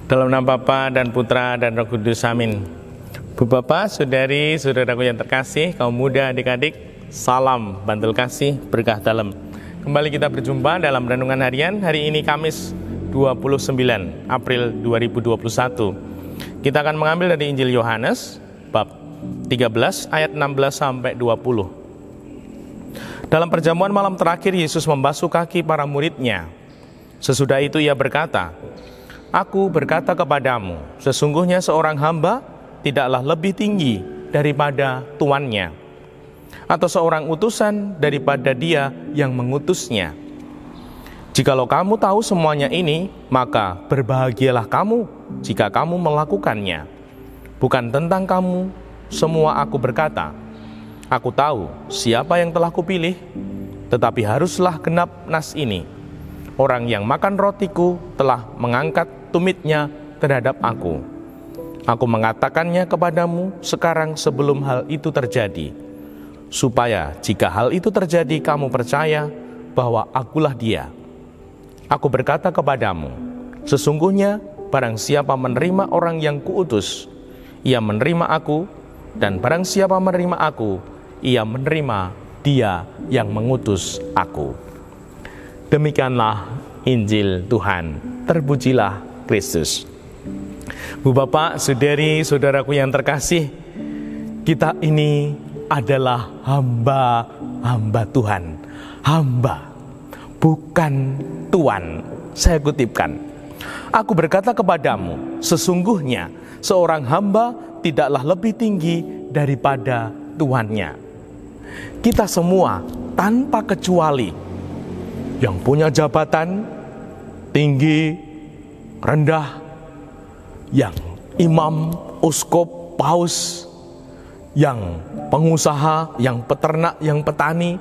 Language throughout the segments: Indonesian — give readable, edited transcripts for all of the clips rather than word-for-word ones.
Dalam nama Bapa dan Putra dan Roh Kudus, amin. Bu Bapak, saudari, saudaraku yang terkasih, kaum muda, adik-adik, salam bantul kasih, berkah dalam. Kembali kita berjumpa dalam renungan harian hari ini Kamis 29 April 2021. Kita akan mengambil dari Injil Yohanes bab 13 ayat 16 sampai 20. Dalam perjamuan malam terakhir, Yesus membasuh kaki para murid-Nya. Sesudah itu ia berkata, "Aku berkata kepadamu, sesungguhnya seorang hamba tidaklah lebih tinggi daripada tuannya, atau seorang utusan daripada dia yang mengutusnya. Jikalau kamu tahu semuanya ini, maka berbahagialah kamu jika kamu melakukannya. Bukan tentang kamu semua aku berkata. Aku tahu siapa yang telah kupilih, tetapi haruslah genap nas ini. Orang yang makan rotiku telah mengangkat tumitnya terhadap aku. Aku mengatakannya kepadamu sekarang sebelum hal itu terjadi, supaya jika hal itu terjadi kamu percaya bahwa akulah dia. Aku berkata kepadamu, sesungguhnya barang siapa menerima orang yang kuutus, ia menerima aku, dan barang siapa menerima aku, ia menerima dia yang mengutus aku." Demikianlah Injil Tuhan. Terpujilah Kristus. Bu Bapak, saudari, saudaraku yang terkasih, kita ini adalah hamba Tuhan. Hamba, bukan tuan. Saya kutipkan. Aku berkata kepadamu, sesungguhnya seorang hamba tidaklah lebih tinggi daripada tuannya. Kita semua tanpa kecuali yang punya jabatan tinggi, rendah, yang imam, uskup, paus, yang pengusaha, yang peternak, yang petani,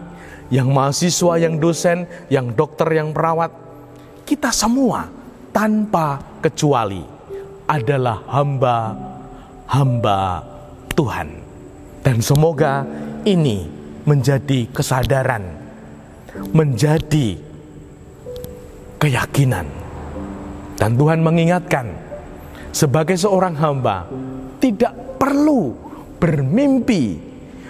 yang mahasiswa, yang dosen, yang dokter, yang perawat. Kita semua tanpa kecuali adalah hamba Tuhan. Dan semoga ini menjadi kesadaran, menjadi keyakinan. Dan Tuhan mengingatkan, sebagai seorang hamba tidak perlu bermimpi,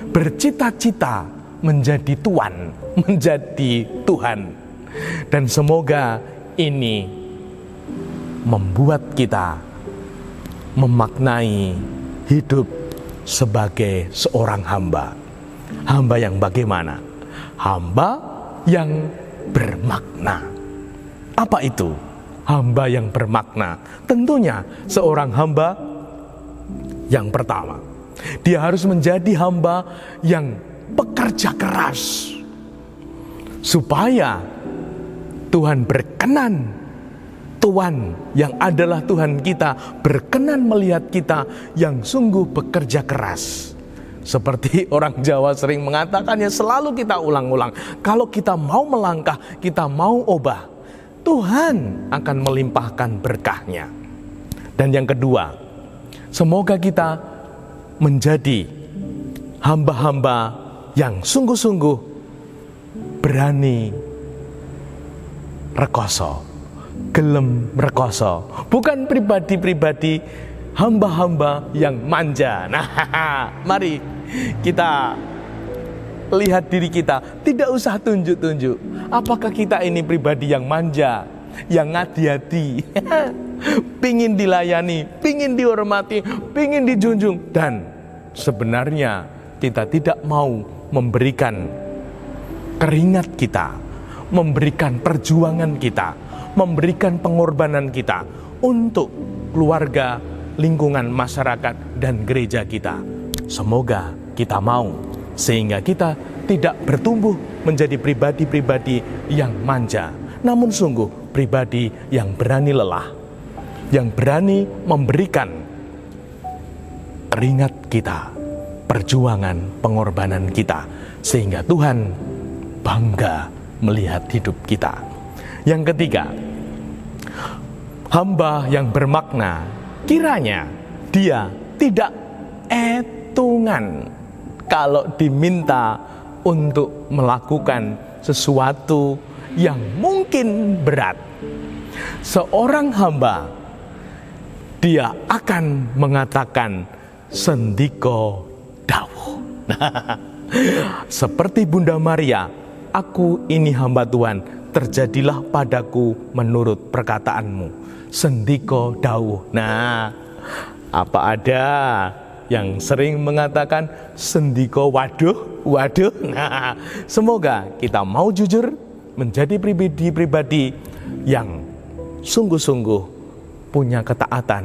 bercita-cita menjadi tuan, menjadi Tuhan. Dan semoga ini membuat kita memaknai hidup sebagai seorang hamba. Hamba yang bagaimana? Hamba yang bermakna. Apa itu hamba yang bermakna? Tentunya seorang hamba yang pertama, dia harus menjadi hamba yang pekerja keras, supaya Tuhan berkenan. Tuhan yang adalah Tuhan kita berkenan melihat kita yang sungguh bekerja keras. Seperti orang Jawa sering mengatakannya, selalu kita ulang-ulang. Kalau kita mau melangkah, kita mau obah, Tuhan akan melimpahkan berkahnya. Dan yang kedua, semoga kita menjadi hamba-hamba yang sungguh-sungguh berani rekoso, gelem rekoso. Bukan pribadi-pribadi, hamba-hamba yang manja. Nah, mari kita lihat diri kita, tidak usah tunjuk-tunjuk. Apakah kita ini pribadi yang manja, yang ngadi-hadi, pingin dilayani, pingin dihormati, pingin dijunjung, dan sebenarnya kita tidak mau memberikan keringat kita, memberikan perjuangan kita, memberikan pengorbanan kita untuk keluarga, lingkungan masyarakat, dan gereja kita. Semoga kita mau, sehingga kita tidak bertumbuh menjadi pribadi-pribadi yang manja, namun sungguh pribadi yang berani lelah, yang berani memberikan keringat kita, perjuangan, pengorbanan kita, sehingga Tuhan bangga melihat hidup kita. Yang ketiga, hamba yang bermakna, kiranya dia tidak hitungan kalau diminta untuk melakukan sesuatu yang mungkin berat. Seorang hamba dia akan mengatakan sendika dawuh. Seperti Bunda Maria, aku ini hamba Tuhan, terjadilah padaku menurut perkataanmu, sendika dawuh. Nah, apa ada yang sering mengatakan sendika waduh? Nah, semoga kita mau jujur menjadi pribadi-pribadi yang sungguh-sungguh punya ketaatan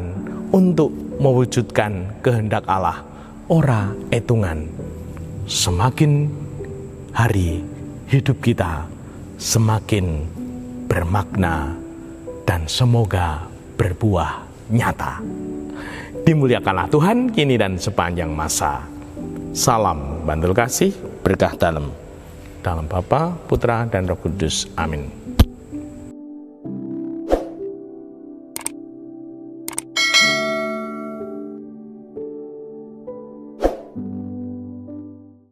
untuk mewujudkan kehendak Allah, ora etungan. Semakin hari hidup kita semakin bermakna dan semoga berbuah nyata. Dimuliakanlah Tuhan kini dan sepanjang masa. Salam Bantul Kasih, berkah dalam Bapa, Putra, dan Roh Kudus. Amin.